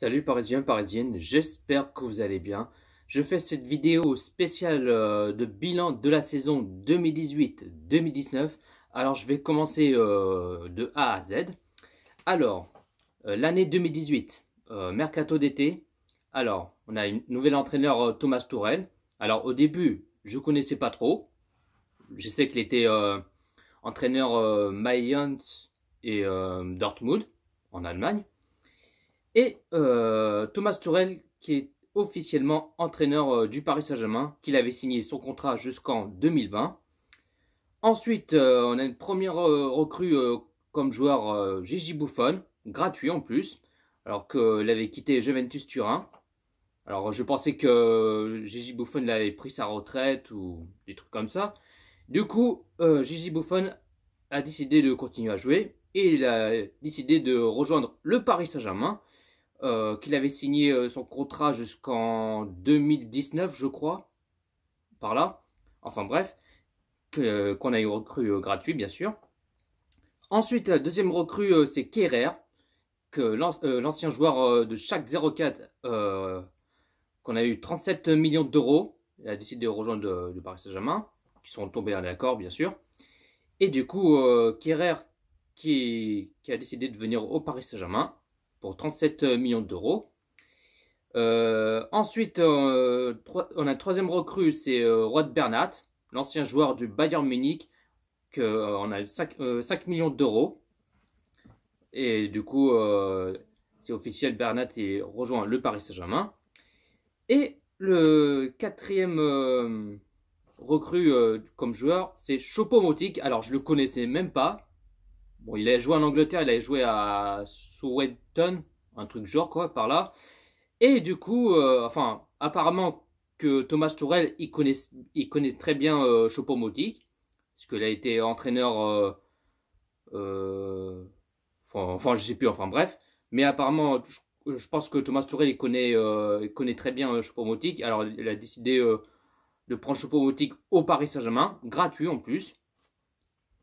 Salut Parisiens, Parisiennes, j'espère que vous allez bien. Je fais cette vidéo spéciale de bilan de la saison 2018-2019. Alors je vais commencer de A à Z. Alors, l'année 2018, mercato d'été. Alors, on a une nouvel entraîneur Thomas Tuchel. Alors au début, je connaissais pas trop. Je sais qu'il était entraîneur Mayence et Dortmund en Allemagne. Et Thomas Tuchel, qui est officiellement entraîneur du Paris Saint-Germain, qu'il avait signé son contrat jusqu'en 2020. Ensuite, on a une première recrue comme joueur Gigi Buffon, gratuit en plus, alors qu'il avait quitté Juventus Turin. Alors je pensais que Gigi Buffon avait pris sa retraite ou des trucs comme ça. Du coup, Gigi Buffon a décidé de continuer à jouer et il a décidé de rejoindre le Paris Saint-Germain. Qu'il avait signé son contrat jusqu'en 2019, je crois, par là. Enfin bref, qu'on a eu recrue gratuit, bien sûr. Ensuite, deuxième recrue, c'est Kehrer, que l'ancien joueur de Schalke 04, qu'on a eu 37 millions d'euros. Il a décidé de rejoindre le Paris Saint-Germain, qui sont tombés en accord, bien sûr. Et du coup, Kehrer, qui a décidé de venir au Paris Saint-Germain pour 37 millions d'euros. Ensuite, on a une troisième recrue, c'est Wout Bernat, l'ancien joueur du Bayern Munich, on a 5 millions d'euros. Et du coup, c'est officiel, Bernat rejoint le Paris Saint-Germain. Et le quatrième recrue comme joueur, c'est Choupo-Moting. Alors, je le connaissais même pas. Bon, il a joué en Angleterre, il a joué à Southampton, un truc genre quoi, par là. Et du coup, enfin, apparemment que Thomas Tuchel, il connaît très bien Choupo-Moting, parce qu'il a été entraîneur, enfin, je sais plus, enfin bref. Mais apparemment, je pense que Thomas Tuchel, il connaît très bien Choupo-Moting. Alors, il a décidé de prendre Choupo-Moting au Paris Saint-Germain, gratuit en plus.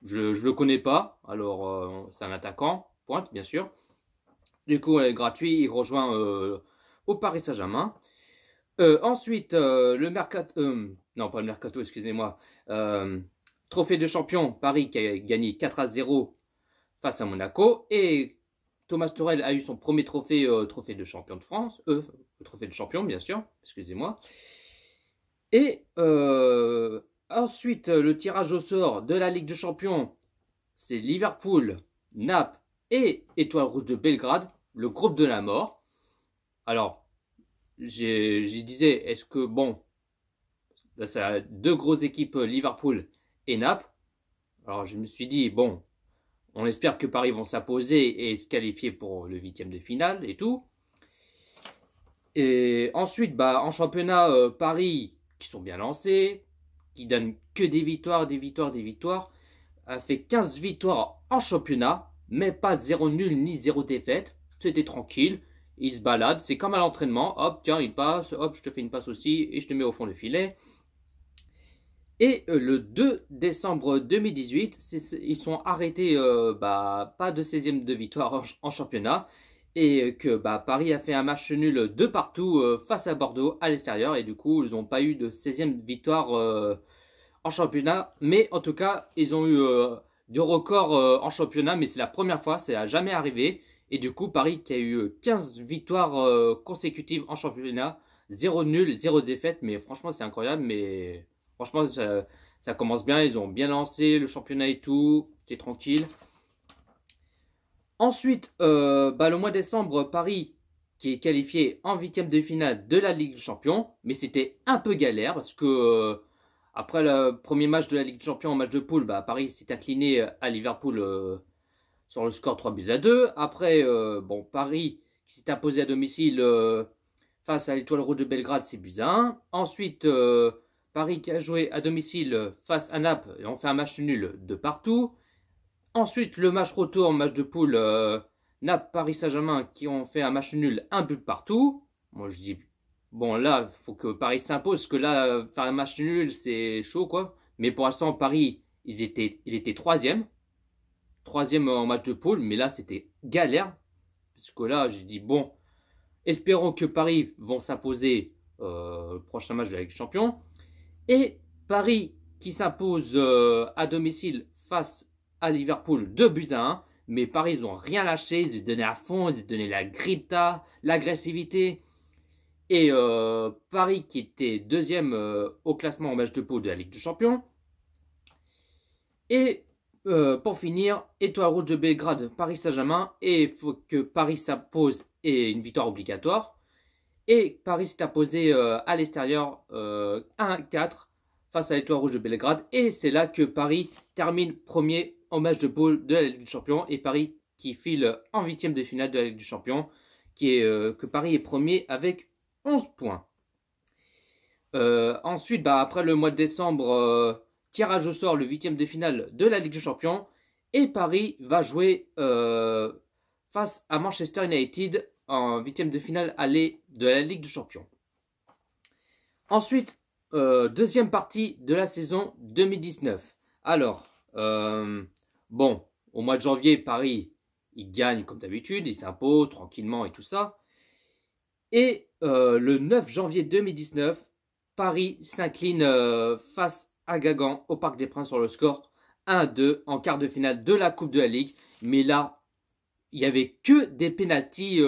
Je le connais pas, alors c'est un attaquant, pointe bien sûr. Du coup, elle est gratuit, il rejoint au Paris Saint-Germain. Ensuite, le mercato, non pas le mercato, excusez-moi, trophée de champion, Paris qui a gagné 4-0 face à Monaco. Et Thomas Tuchel a eu son premier trophée, trophée de champion de France, trophée de champion bien sûr, excusez-moi. Et ensuite, le tirage au sort de la Ligue des Champions, c'est Liverpool, Naples et Étoile Rouge de Belgrade, le groupe de la mort. Alors, j'ai disais, est-ce que, bon, là, ça a deux grosses équipes, Liverpool et Naples. Alors, je me suis dit, bon, on espère que Paris vont s'imposer et se qualifier pour le 8e de finale et tout. Et ensuite, bah, en championnat, Paris, qui sont bien lancés, qui donnent que des victoires, des victoires, des victoires, a fait 15 victoires en championnat, mais pas 0 nul ni 0 défaite. C'était tranquille, il se balade, c'est comme à l'entraînement, hop, tiens, il passe, hop, je te fais une passe aussi, et je te mets au fond du filet. Et le 2 décembre 2018, ils sont arrêtés, bah, pas de 16e de victoire en championnat, et que bah, Paris a fait un match nul de partout face à Bordeaux à l'extérieur, et du coup, ils n'ont pas eu de 16e victoire en championnat, mais en tout cas, ils ont eu du record en championnat, mais c'est la première fois, ça n'a jamais arrivé. Et du coup, Paris qui a eu 15 victoires consécutives en championnat, 0 nul, 0 défaite, mais franchement, c'est incroyable, mais franchement, ça commence bien, ils ont bien lancé le championnat et tout, c'est tranquille. Ensuite, bah, le mois de décembre, Paris qui est qualifié en 8e de finale de la Ligue des Champions, mais c'était un peu galère parce que après le premier match de la Ligue des Champions en match de poule, bah, Paris s'est incliné à Liverpool sur le score 3-2. Après, bon, Paris qui s'est imposé à domicile face à l'Étoile Rouge de Belgrade, c'est buts à 1. Ensuite, Paris qui a joué à domicile face à Naples et on fait un match nul de partout. Ensuite, le match retour, match de poule, Naples, Paris Saint-Germain qui ont fait un match nul, un but partout. Moi, je dis, bon, là, il faut que Paris s'impose, parce que là, faire un match nul, c'est chaud, quoi. Mais pour l'instant, Paris, il était troisième. Troisième en match de poule, mais là, c'était galère. Parce que là, je dis, bon, espérons que Paris vont s'imposer le prochain match de la Ligue des Champions. Et Paris qui s'impose à domicile face à Liverpool 2-1. Mais Paris, ils n'ont rien lâché, ils ont donné à fond, ils ont donné la grinta, l'agressivité. Et Paris qui était deuxième au classement en match de poule de la Ligue des Champions. Et pour finir, Étoile Rouge de Belgrade, Paris Saint-Germain. Et il faut que Paris s'impose et une victoire obligatoire. Et Paris s'est imposé à l'extérieur 1-4 face à l'Étoile Rouge de Belgrade. Et c'est là que Paris termine premier en match de poule de la Ligue des Champions. Et Paris qui file en huitième de finale de la Ligue des Champions. Que Paris est premier avec 11 points. Ensuite, après le mois de décembre, tirage au sort le huitième de finale de la Ligue des Champions. Et Paris va jouer face à Manchester United en huitième de finale aller de la Ligue des Champions. Ensuite, deuxième partie de la saison 2019. Alors, bon, au mois de janvier, Paris, il gagne comme d'habitude, il s'impose tranquillement et tout ça. Et le 9 janvier 2019, Paris s'incline face à Guingamp au Parc des Princes sur le score 1-2 en quart de finale de la Coupe de la Ligue. Mais là, il n'y avait que des pénaltys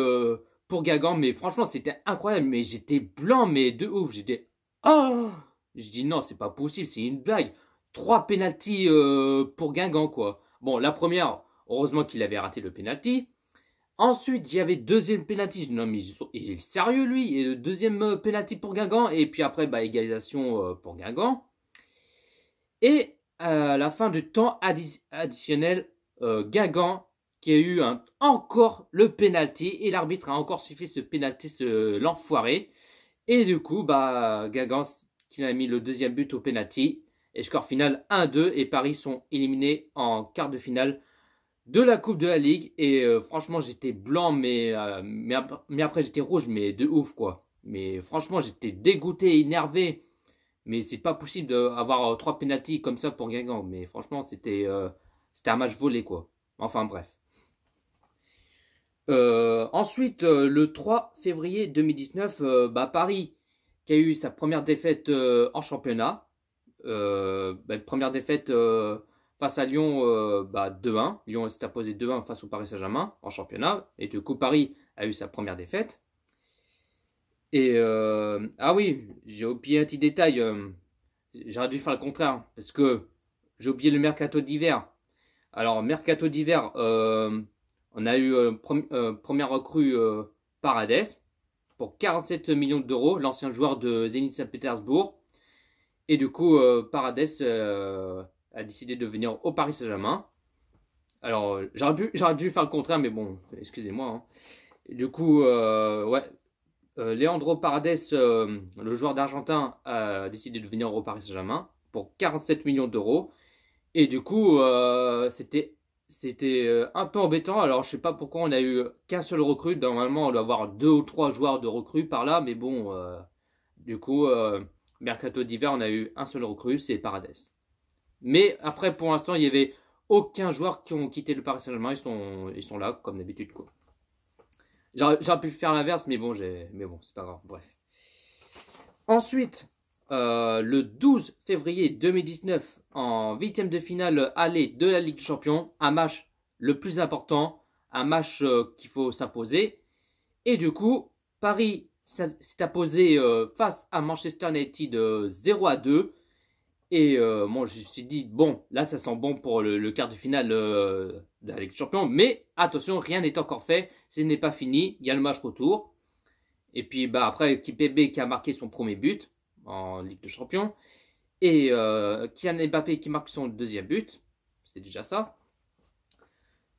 pour Guingamp. Mais franchement, c'était incroyable. Mais j'étais blanc, mais de ouf. J'étais... Oh, je dis non, c'est pas possible, c'est une blague. 3 pénaltys pour Guingamp, quoi. Bon, la première, heureusement qu'il avait raté le pénalty. Ensuite, il y avait deuxième pénalty. Je dis non, mais il est sérieux, lui. Et le deuxième pénalty pour Guingamp. Et puis après, égalisation pour Guingamp. Et à la fin du temps additionnel, Guingamp qui a eu encore le pénalty. Et l'arbitre a encore sifflé ce pénalty, l'enfoiré. Et du coup, Guingamp qui a mis le deuxième but au pénalty. Et score final 1-2. Et Paris sont éliminés en quart de finale de la Coupe de la Ligue. Et franchement, j'étais blanc, mais après j'étais rouge, mais de ouf, quoi. Mais franchement, j'étais dégoûté, énervé. Mais c'est pas possible d'avoir 3 pénaltys comme ça pour Guingamp. Mais franchement, c'était un match volé, quoi. Enfin, bref. Ensuite, le 3 février 2019, Paris qui a eu sa première défaite en championnat. Première défaite face à Lyon 2-1. Lyon s'est imposé 2-1 face au Paris Saint-Germain en championnat. Et du coup, Paris a eu sa première défaite. Et ah oui, j'ai oublié un petit détail. J'aurais dû faire le contraire. Parce que j'ai oublié le mercato d'hiver. Alors, mercato d'hiver, on a eu première recrue Paredes pour 47 millions d'euros, l'ancien joueur de Zenit Saint-Pétersbourg. Et du coup, Paredes a décidé de venir au Paris Saint-Germain. Alors, j'aurais dû faire le contraire, mais bon, excusez-moi. Hein. Et du coup, Leandro Paredes, le joueur d'Argentin, a décidé de venir au Paris Saint-Germain pour 47 millions d'euros. Et du coup, c'était un peu embêtant. Alors, je sais pas pourquoi on a eu qu'un seul recrue. Normalement, on doit avoir 2 ou 3 joueurs de recrue par là. Mais bon, du coup, mercato d'hiver, on a eu un seul recrue, c'est Paredes. Mais après, pour l'instant, il n'y avait aucun joueur qui ont quitté le Paris Saint-Germain. Ils sont là, comme d'habitude, quoi. J'aurais pu faire l'inverse, mais bon, c'est pas grave. Bref. Ensuite, le 12 février 2019, en huitième de finale aller de la Ligue des Champions, un match le plus important, un match qu'il faut s'imposer. Et du coup, Paris s'est imposé face à Manchester United 0-2. Et moi, je me suis dit, bon, là, ça sent bon pour le quart de finale de la Ligue des Champions. Mais attention, rien n'est encore fait. Ce n'est pas fini. Il y a le match retour. Et puis, après, Kimpembe qui a marqué son premier but en Ligue des Champions. Et Kylian Mbappé qui marque son deuxième but. C'est déjà ça.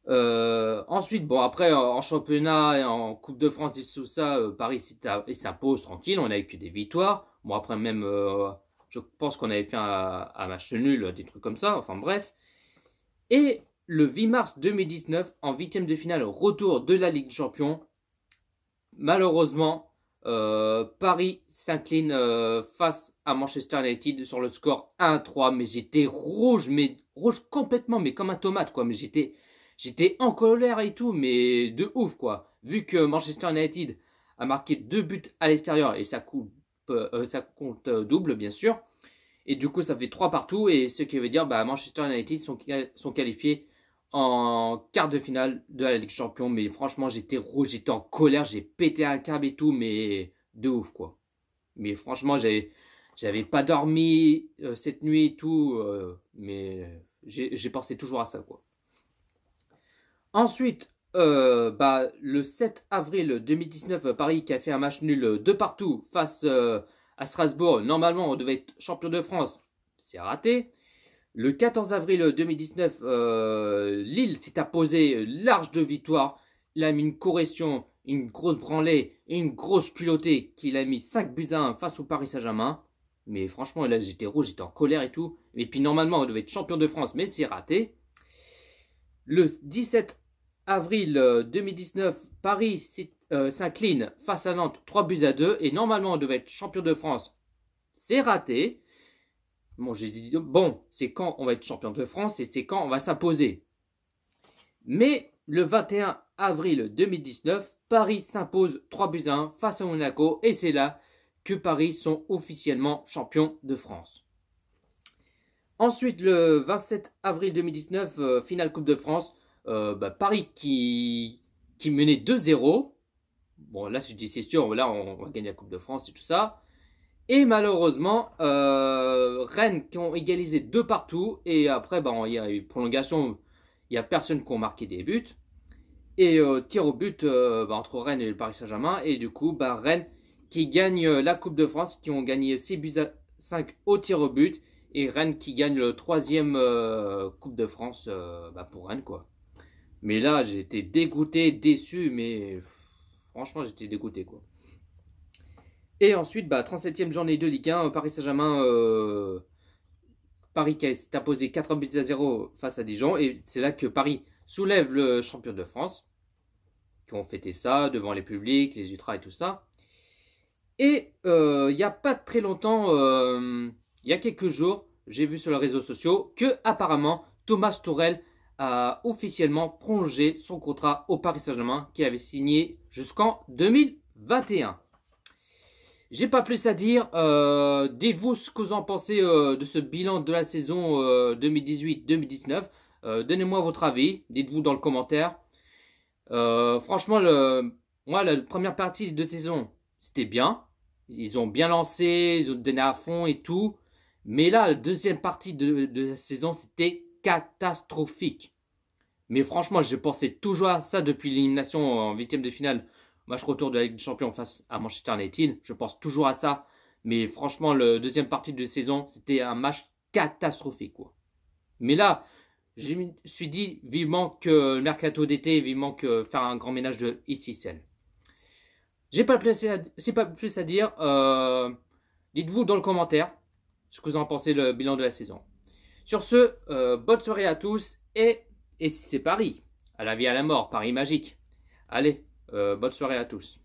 Ensuite, après, en championnat et en Coupe de France, tout ça, Paris s'impose tranquille. On n'a eu que des victoires. Bon, après, même... je pense qu'on avait fait un match nul, des trucs comme ça. Enfin bref. Et le 8 mars 2019, en huitième de finale, retour de la Ligue des Champions. Malheureusement, Paris s'incline face à Manchester United sur le score 1-3. Mais j'étais rouge complètement, mais comme un tomate, quoi. Mais j'étais en colère et tout, mais de ouf, quoi. Vu que Manchester United a marqué 2 buts à l'extérieur et ça compte double, bien sûr. Et du coup, ça fait 3 partout. Et ce qui veut dire Manchester United sont qualifiés en quart de finale de la Ligue des Champions. Mais franchement, j'étais rouge, j'étais en colère, j'ai pété un câble et tout, mais de ouf quoi. Mais franchement, j'avais pas dormi cette nuit et tout, mais j'ai pensé toujours à ça quoi. Ensuite, le 7 avril 2019, Paris qui a fait un match nul de partout face à Strasbourg. Normalement, on devait être champion de France. C'est raté. Le 14 avril 2019, Lille s'est imposé large de victoire. Il a mis une correction, une grosse branlée et une grosse culottée qu'il a mis 5 buts à 1 face au Paris Saint-Germain. Mais franchement, là, j'étais rouge, j'étais en colère et tout. Et puis normalement, on devait être champion de France, mais c'est raté. Le 17 avril 2019, Paris s'incline face à Nantes 3 buts à 2. Et normalement, on devait être champion de France. C'est raté. Bon, j'ai dit, bon, c'est quand on va être champion de France et c'est quand on va s'imposer. Mais le 21 avril 2019, Paris s'impose 3 buts à 1 face à Monaco. Et c'est là que Paris sont officiellement champions de France. Ensuite, le 27 avril 2019, finale Coupe de France. Paris qui menait 2-0. Bon, là, je dis c'est sûr, là, on va gagner la Coupe de France et tout ça. Et malheureusement, Rennes qui ont égalisé 2 partout. Et après, il y a eu prolongation. Il n'y a personne qui a marqué des buts. Et tir au but entre Rennes et le Paris Saint-Germain. Et du coup, Rennes qui gagne la Coupe de France, qui ont gagné 6 buts à 5 au tir au but. Et Rennes qui gagne le 3e Coupe de France pour Rennes, quoi. Mais là, j'ai été dégoûté, déçu, mais franchement, j'étais dégoûté, quoi. Et ensuite, 37e journée de Ligue 1, Paris Saint-Germain, Paris qui s'est imposé 4 buts à 0 face à Dijon. Et c'est là que Paris soulève le champion de France, qui ont fêté ça devant les publics, les ultras et tout ça. Et il n'y a pas très longtemps, il y a quelques jours, j'ai vu sur les réseaux sociaux que apparemment Thomas Tuchel a officiellement prolongé son contrat au Paris Saint-Germain qu'il avait signé jusqu'en 2021. J'ai pas plus à dire. Dites-vous ce que vous en pensez de ce bilan de la saison 2018-2019. Donnez-moi votre avis. Dites-vous dans le commentaire. Franchement, moi, la première partie de saison, c'était bien. Ils ont bien lancé, ils ont donné à fond et tout. Mais là, la deuxième partie de la saison, c'était catastrophique. Mais franchement, je pensais toujours à ça depuis l'élimination en 8e de finale. Match retour de la Ligue des Champions face à Manchester United. Je pense toujours à ça. Mais franchement, la deuxième partie de saison, c'était un match catastrophique, quoi. Mais là, je me suis dit vivement que le mercato d'été, vivement que faire un grand ménage de Issel. C'est pas plus à dire. Dites-vous dans le commentaire ce que vous en pensez le bilan de la saison. Sur ce, bonne soirée à tous et si c'est Paris, à la vie à la mort, Paris magique. Allez, bonne soirée à tous.